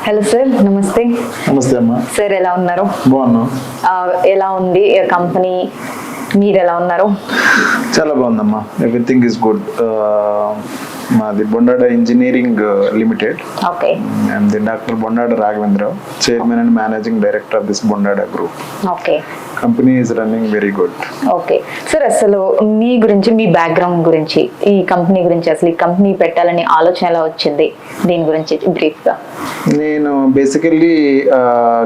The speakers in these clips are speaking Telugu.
హలో సార్, నమస్తే. నమస్తే అమ్మా. సార్ ఎలా ఉన్నారు? బాగున్నా. ఎలా ఉంది కంపెనీ? మీరు ఎలా ఉన్నారు? చాలా బాగుందమ్మా, ఎవ్రీథింగ్ ఈస్ గుడ్. మాది Bondada engineering limited. Okay. I'm the doctor Bondada Raghavendra Rao, chairman and managing director of this Bondada group. Okay. Company is running very good. Okay sir, అసలు మీ గురించి, మీ బ్యాక్గ్రౌండ్ గురించి, ఈ కంపెనీ గురించి, అసలు ఈ కంపెనీ పెట్టాలని ఆలోచన ఎలా వచ్చింది, దీని గురించి బ్రీఫ్ గా. నేను బేసికల్లీ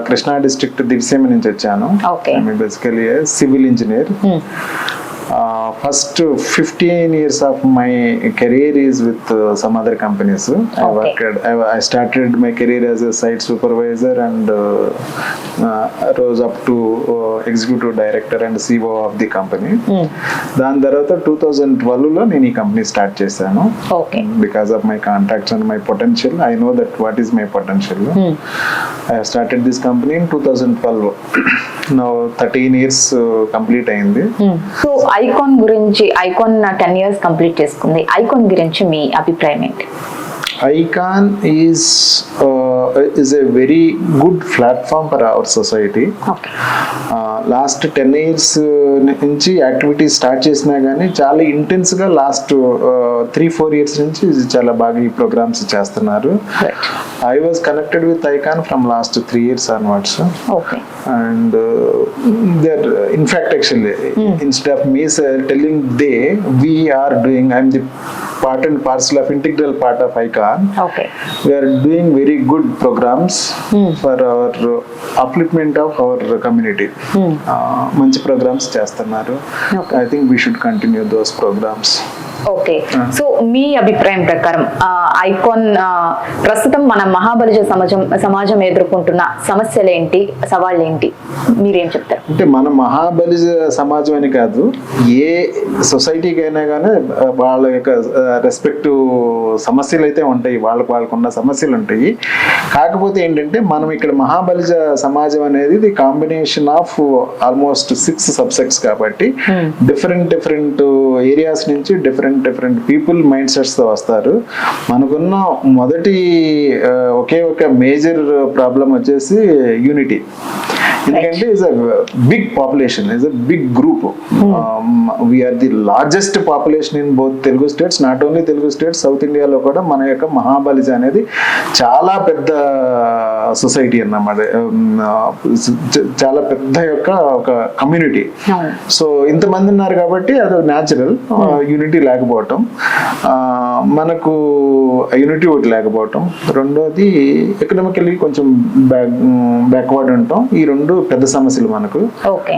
కృష్ణా డిస్ట్రిక్ట్ దివిసీమ నుంచి వచ్చాను. Okay. Basically civil engineer. First 15 years of my career is with some other companies. I started my career as a site supervisor and rose up to executive director and CEO of the company. దాని తర్వాత 2012లో నేను ఈ కంపెనీ స్టార్ట్ చేశాను. Because of my contacts and my potential, I know that what is my potential. I have started this company in 2012. Now 13 years complete అయింది. సో ఐకాన్ గురించి, ఐకాన్ 10 years కంప్లీట్ చేసుకుంది. ఐకాన్ గురించి మీ అభిప్రాయం ఏంటి? Icon is a very good platform for our society. Okay. Last 10 years నుంచి యాక్టివిటీస్ స్టార్ట్ చేసినా కానీ చాలా ఇంటెన్స్గా లాస్ట్ 3-4 years నుంచి చాలా బాగా ఈ ప్రోగ్రామ్స్ చేస్తున్నారు. I was connected with Icon from last 3 years onwards. Okay. And they're, in fact, actually, instead of me telling we are doing, I'm the part and parcel of integral part of Icon. Okay. We are doing very good programs for our upliftment of our community. మంచి ప్రోగ్రామ్స్ చేస్తున్నారు. I think we should continue those programs. Okay. So మీ అభిప్రాయం ప్రకారం ఐకాన్ ప్రస్తుతం మన మహాబలిజ సమాజం ఎదుర్కొంటున్న సమస్యలు ఏంటి, సవాళ్ళు ఏంటి, మీరేం చెప్తారు? అంటే మన మహాబలిజ సమాజం అని కాదు, ఏ సొసైటీకి అయినా కానీ వాళ్ళ యొక్క రెస్పెక్టివ్ సమస్యలు అయితే ఉంటాయి, వాళ్ళకున్న సమస్యలు ఉంటాయి. కాకపోతే ఏంటంటే మనం ఇక్కడ మహాబలిజ సమాజం అనేది the combination of almost 6 subsects కాబట్టి డిఫరెంట్ ఏరియాస్ నుంచి డిఫరెంట్ పీపుల్ మైండ్ సెట్స్ తో వస్తారు. మనకున్న మొదటి ఒకే ఒక మేజర్ ప్రాబ్లం వచ్చేసి యూనిటీ. ఎందుకంటే it's a big population, it's a big group. We are the largest population in both Telugu states. Not only Telugu states, south ఇండియాలో కూడా మన యొక్క మహాబలిజ అనేది చాలా పెద్ద సొసైటీ అన్నమాట, చాలా పెద్ద యొక్క ఒక కమ్యూనిటీ. సో ఇంతమంది ఉన్నారు కాబట్టి అది న్యాచురల్. యూనిటీ లేకపోవటం, మనకు యూనిటీ ఒకటి లేకపోవటం, రెండోది ఎకనామికల్లీ కొంచెం బ్యాక్వర్డ్ ఉంటాం. ఈ రెండు పెద్ద సమస్యలు మనకు. Okay.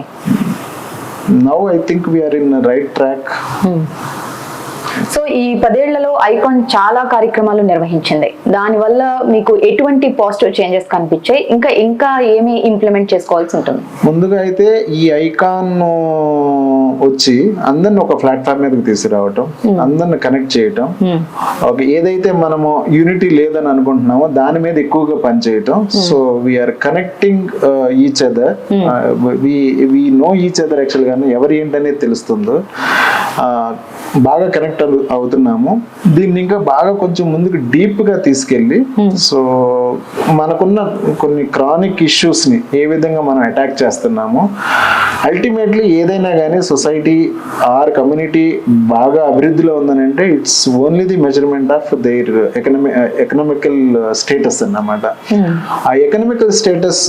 Now I think we are in right track. So ఈ 10 ఏళ్లలో ఐకాన్ చాలా కార్యక్రమాలు నిర్వహించింది. దానివల్ల మీకు ఎటువంటి పాజిటివ్ చేంజెస్ కనిపించాయి? ఇంకా ఏమి ఇంప్లిమెంట్ చేసుకోవాల్సి ఉంటుంది? ముందుగా అయితే ఈ ఐకాన్ వచ్చి అందరిని ఒక ప్లాట్ఫామ్ మీదకి తీసుకురావటం, అందరిని కనెక్ట్ చేయటం. ఏదైతే మనము యూనిటీ లేదని అనుకుంటున్నామో దాని మీద ఎక్కువగా పనిచేయటం. So we are connecting each other. We know each other actual గానే ఎవరు ఏంటనేది తెలుస్తుందో, బాగా కనెక్ట్ అవుతున్నాము. దీన్ని ఇంకా బాగా కొంచెం ముందుకు డీప్ గా తీసుకెళ్ళి, సో మనకున్న కొన్ని క్రానిక్ ఇష్యూస్ ని ఏ విధంగా మనం అటాక్ చేస్తున్నామో, అల్టిమేట్లీ ఏదైనా కానీ సొసైటీ ఆర్ కమ్యూనిటీ బాగా అభివృద్ధిలో ఉందని అంటే it's only the measurement of their economical status అన్నమాట. ఆ ఎకనామికల్ స్టేటస్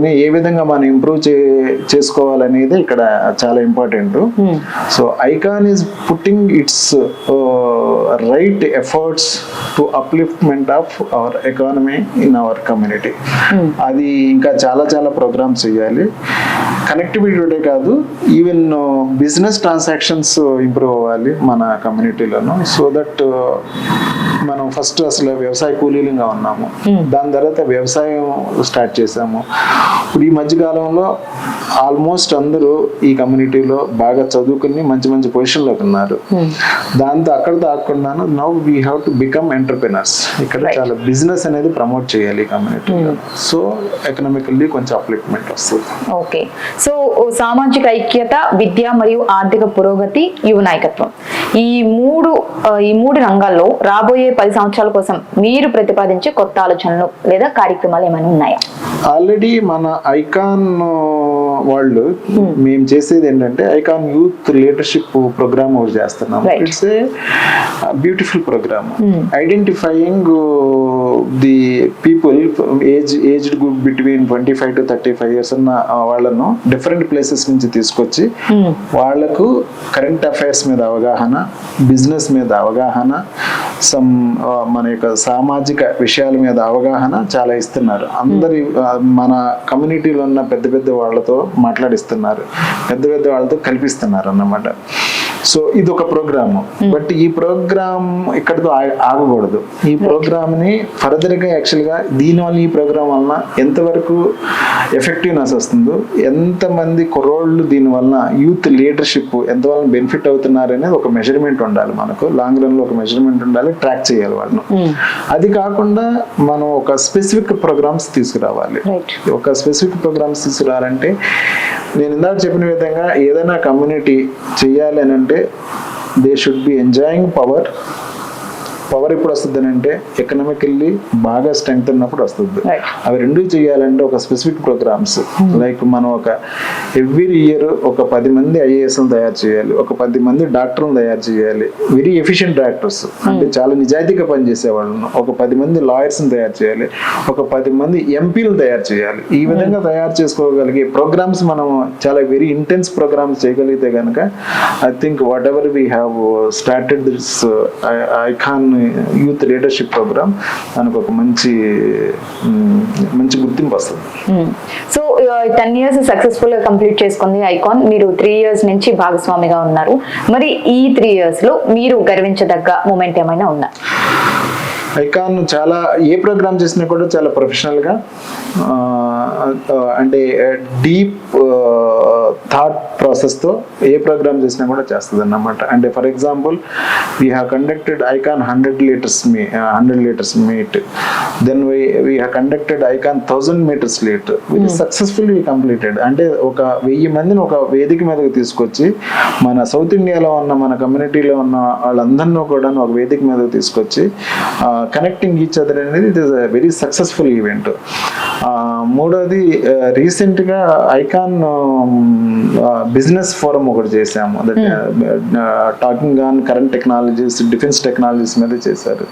ని ఏ విధంగా మనం ఇంప్రూవ్ చేసుకోవాలనేది ఇక్కడ చాలా important. So icon is putting it's right efforts to upliftment of our economy in our community. అది ఇంకా చాలా ప్రోగ్రామ్స్ చేయాలి. కనెక్టివిటీ కాదు, ఈవెన్ బిజినెస్ ట్రాన్సాక్షన్స్ ఇంప్రూవ్ అవ్వాలి మన కమ్యూనిటీలోను. సో దట్ మనం ఫస్ట్ అసలు వ్యవసాయ కూలీలుగా ఉన్నాము, దాని తర్వాత వ్యవసాయం స్టార్ట్ చేసాము. ఇప్పుడు ఈ మధ్యకాలంలో ఆల్మోస్ట్ అందరూ ఈ కమ్యూనిటీలో బాగా చదువుకుని మంచి పొజిషన్లోకి ఉన్నారు. దాంతో అక్కడితో ఆకుండా now we have to become entrepreneurs. ఇక్కడ చాలా బిజినెస్ అనేది ప్రమోట్ ప్రమోట్ చేయాలి కమ్యూనిటీ. సో ఎకనామికల్లీ కొంచెం అప్లిఫ్ట్మెంట్ వస్తుంది. ఓకే, సో సామాజిక ఐక్యత, విద్య మరియు ఆర్థిక పురోగతి, యువ నాయకత్వం, ఈ మూడు రంగాల్లో రాబోయే 10 సంవత్సరాల కోసం మీరు ప్రతిపాదించే కొత్త ఆలోచనలు లేదా కార్యక్రమాలు ఏమైనా ఉన్నాయా? ఆల్రెడీ మన ఐకాన్ వాళ్ళు మేము చేసేది ఏంటంటే ఐకాన్ యూత్ లీడర్షిప్ ప్రోగ్రామ్ ఒకటి చేస్తున్నాం. It's a beautiful programme identifying the people aged group between 25 to 35 years ఉన్న వాళ్ళను డిఫరెంట్ ప్లేసెస్ నుంచి తీసుకొచ్చి వాళ్లకు కరెంట్ అఫైర్స్ మీద అవగాహన, బిజినెస్ మీద అవగాహన, మన యొక్క సామాజిక విషయాల మీద అవగాహన చాలా ఇస్తున్నారు. అందరి మన కమ్యూనిటీలో ఉన్న పెద్ద పెద్ద వాళ్ళతో మాట్లాడిస్తున్నారు, పెద్ద పెద్ద వాళ్ళతో కల్పిస్తున్నారు అన్నమాట. సో ఇది ఒక ప్రోగ్రామ్. బట్ ఈ ప్రోగ్రామ్ ఇక్కడతో ఆగకూడదు. ఈ ప్రోగ్రామ్ ని ఫర్దర్ గా యాక్చువల్గా దీనివల్ల ఈ ప్రోగ్రామ్ వలన ఎంతవరకు ఎఫెక్టివ్నెస్ వస్తుందో, ఎంతమంది కుర్రోళ్ళు దీనివల్ల యూత్ లీడర్షిప్ ఎంతవల్ల బెనిఫిట్ అవుతున్నారు అనేది ఒక మెజర్మెంట్ ఉండాలి. మనకు లాంగ్ రన్ లో ఒక మెజర్మెంట్ ఉండాలి, ట్రాక్ చేయాలి వాళ్ళను. అది కాకుండా మనం ఒక స్పెసిఫిక్ ప్రోగ్రామ్స్ తీసుకురావాలి. ఒక స్పెసిఫిక్ ప్రోగ్రామ్స్ తీసుకురావాలంటే నేను ఇందాక చెప్పిన విధంగా ఏదైనా కమ్యూనిటీ చెయ్యాలి అని అంటే they should be enjoying power. Power ఎప్పుడు వస్తుంది అంటే ఎకనామికల్లీ బాగా స్ట్రెంగ్త్ ఉన్నప్పుడు వస్తుంది. అవి రెండు చేయాలంటే ఒక స్పెసిఫిక్ ప్రోగ్రామ్స్ లైక్ మనం ఒక ఎవ్రీ ఇయర్ ఒక 10 మంది ఐఏఎస్లు తయారు చేయాలి, ఒక 10 మంది డాక్టర్లు తయారు చేయాలి, వెరీ ఎఫిషియెంట్ డాక్టర్స్ అంటే చాలా నిజాయితీగా పనిచేసే వాళ్ళను, ఒక 10 మంది లాయర్స్ని తయారు చేయాలి, ఒక 10 మంది ఎంపీలు తయారు చేయాలి. ఈ విధంగా తయారు చేసుకోగలిగే ప్రోగ్రామ్స్ మనం చాలా వెరీ ఇంటెన్స్ ప్రోగ్రామ్స్ చేయగలిగితే కనుక I think whatever we have started this ICON youth leadership programme దానికి ఒక మంచి గుర్తింపు వస్తుంది. సో 10 years సక్సెస్ఫుల్ గా కంప్లీట్ చేసుకుంది ఐకాన్. మీరు 3 years నుంచి భాగస్వామిగా ఉన్నారు. మరి ఈ 3 years లో మీరు గర్వించదగ్గ మూమెంట్ ఏమైనా ఉందా? ఐకాన్ చాలా ఏ ప్రోగ్రామ్ చేసినా కూడా చాలా ప్రొఫెషనల్గా అంటే డీప్ థాట్ ప్రాసెస్తో ఏ ప్రోగ్రామ్ చేసినా కూడా చేస్తుంది అన్నమాట. అంటే for example we have conducted ICON 100 liters meet, then we have conducted ICON 1000 meters meet which successfully completed. అంటే ఒక 1000 మందిని ఒక వేదిక మీదకి తీసుకొచ్చి మన సౌత్ ఇండియాలో ఉన్న మన కమ్యూనిటీలో ఉన్న వాళ్ళందరినీ కూడా ఒక వేదిక మీదకి తీసుకొచ్చి కనెక్టింగ్ ఈచ్ అదర్ అనేది it is very successful event. మూడోది రీసెంట్గా ఐకాన్ బిజినెస్ ఫోరం ఒకటి చేసాము, talking on current technologies, defence technologies మీద చేశారు.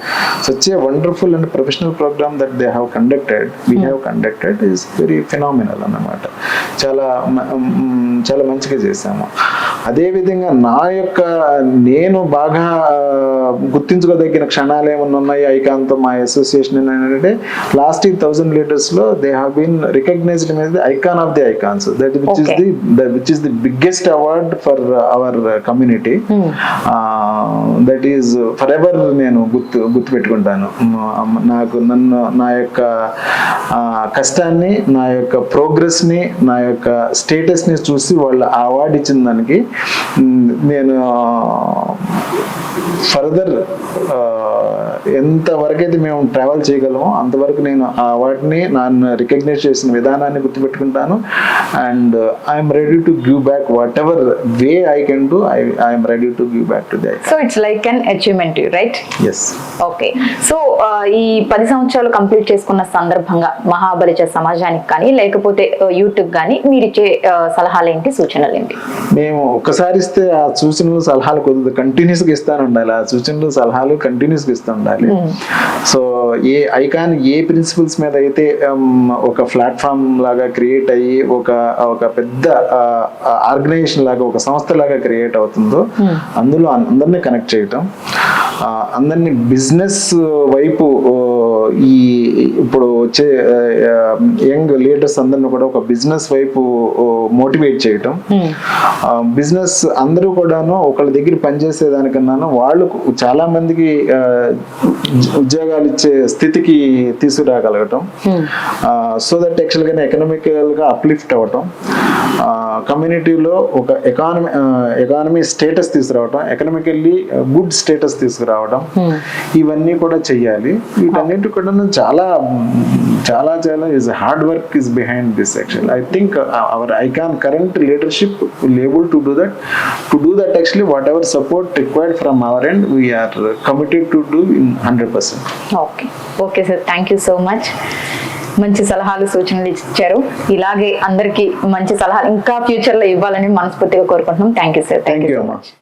Such a wonderful and professional programme that they have conducted, we have conducted is very phenomenal అన్నమాట. చాలా మంచిగా చేశాము. అదేవిధంగా నేను బాగా గుర్తించుకోదగిన క్షణాలు ఏమన్నా ఉన్నాయి ఐకాన్తో మా అసోసియేషన్ ఏంటంటే లాస్ట్ 1000 liters లో దే హ్యావ్ బీన్ రికగ్నైజ్డ్ మీద icon of the icons, which is the biggest award for our community. That is for ever నేను గుర్తు పెట్టుకుంటాను. నా యొక్క కష్టాన్ని, నా యొక్క ప్రోగ్రెస్ ని, నా యొక్క స్టేటస్ ని చూసి వాళ్ళు ఆ అవార్డు ఇచ్చిన దానికి నేను ఫర్దర్ ఎంతవరకైతే మేము ట్రావెల్ చేయగలమో అంతవరకు నేను ఆ అవార్డుని నన్ను రికగ్నైజ్ చేసిన విధానాన్ని గుర్తుపెట్టుకుంటాను. And I'm ready to give back whatever way I can do. I'm ready to give back to the icon. So it's like an achievement, right? Yes. Okay, so ఈ 10 సంవత్సరాలు కంప్లీట్ చేసుకున్న సందర్భంగా మహాబలిజ సమాజానికి కానీ లేకపోతే యూట్యూబ్ కానీ మీరు ఇచ్చే సలహాలు ఏంటి, సూచనలు ఏంటి? మేము ఒక్కసారి ఇస్తే ఆ సూచనలు సలహాలు కుదరదు, కంటిన్యూస్గా ఇస్తాను ఉండాలి. ఆ సూచనలు సలహాలు కంటిన్యూస్గా ఇస్తూ ఉండాలి. సో ఏ ఐకాన్ ఏ ప్రిన్సిపల్స్ మీద అయితే ఒక ప్లాట్ఫామ్ లాగా క్రియేట్ అయ్యి ఒక పెద్ద ఆర్గనైజేషన్ లాగా, ఒక సంస్థ లాగా క్రియేట్ అవుతుందో అందులో అందరినీ కనెక్ట్ చేయటం, అందరినీ బిజినెస్ వైపు ఇప్పుడు వచ్చే యంగ్ లీడర్స్ అందరిని కూడా ఒక బిజినెస్ వైపు మోటివేట్ చేయటం. బిజినెస్ అందరూ కూడాను ఒకళ్ళ దగ్గర పనిచేసే దానికన్నా వాళ్ళు చాలా మందికి ఉద్యోగాలు ఇచ్చే స్థితికి తీసుకురాగలగటం. సో దట్ యాక్చువల్గా ఎకనామికల్ గా అప్లిఫ్ట్ అవ్వటం. కమ్యూనిటీలో ఒక ఎకానమీ స్టేటస్ తీసుకురావడం, ఎకనామికల్లీ గుడ్ స్టేటస్ తీసుకురావడం, ఇవన్నీ కూడా చెయ్యాలి. వీటన్నిటి కూడా చాలా చాలా చాలా is hard work is behind this actual. I think our ICON current leadership will able to do that actually whatever support required from our end we are committed to do in 100%. Okay sir, thank you so much. మంచి సలహాలు సూచనలు ఇచ్చారు. ఇలాగే అందరికీ మంచి సలహాలు ఇంకా ఫ్యూచర్ లో ఇవ్వాలని మనస్ఫూర్తిగా కోరుకుంటున్నాం. Thank you sir. Thank you అమ్మా.